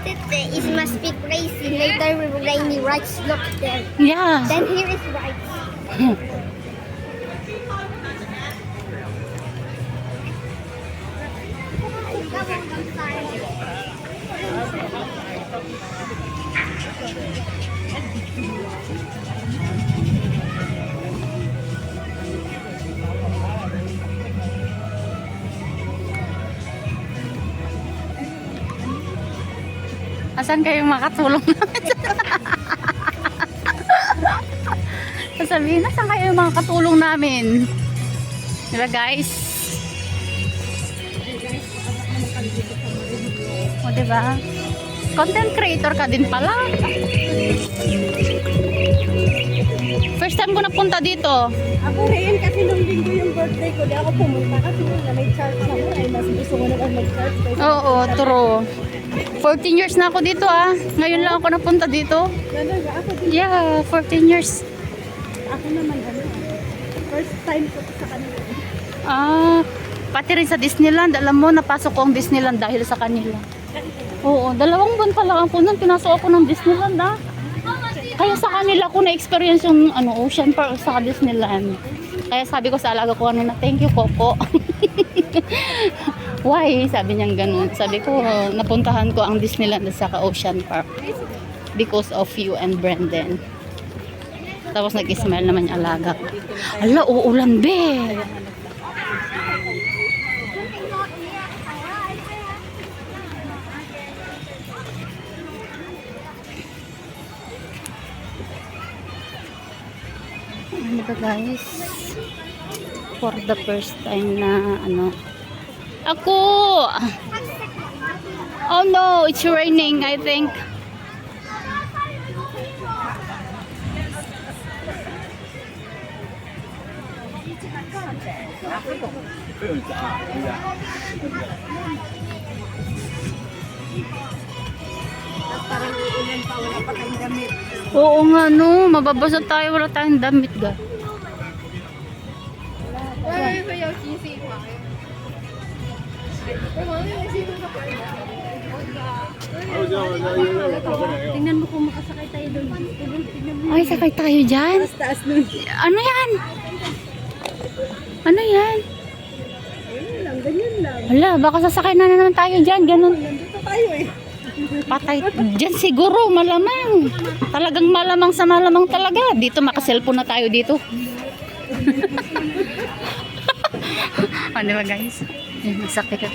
It must be crazy. Later we will rainy rights. Look there. Yeah. Then here is rights. Asan kayo makatulong namin? Sasabihin na, saan kayo makakatulong namin? Diba guys? O diba? Content creator ka din pala. First time ko napunta dito. Ako rin, kasi nung linggo yung birthday ko, di ako pumunta kasi nung may church ako, ay mas gusto ko naman mag-church. Oo, true. 14 years na ako dito ah. Ngayon lang ako napunta dito. Talaga, ako din. Yeah, 14 years. Ako naman, first time ko sa kanila. Ah, pati rin sa Disneyland. Alam mo, napasok ko ang Disneyland dahil sa kanila. Oo, 2 buwan pa lang ako nun. Pinasok ako ng Disneyland ah. Kaya sa kanila ko na-experience yung Ocean Park sa Disneyland. Kaya sabi ko sa alaga ko kanina, thank you Coco. Why? Sabi niyang ganun. Sabi ko, napuntahan ko ang Disneyland at saka Ocean Park. Because of you and Brendan. Tapos nag-smile naman yung alaga ko. Ala, uulan be! Ano ba guys? For the first time na ako! Oh no, it's raining, I think. Parang uulan pa, wala pa tayong damit. Oo nga no, mababasa tayo, wala tayong damit ga. Tingnan mo kung makasakay tayo doon. Tingnan mo. Ay, sakay tayo dyan. Taas nun. Ano yan? Ano yan? Ganyan lang. Hala, baka sasakay na naman tayo dyan, ganun. Nandito tayo eh. Patay dyan siguro, malamang. Talagang malamang sa malamang talaga. Dito, makaselfon na tayo dito. Ano ba guys? Sakit ka.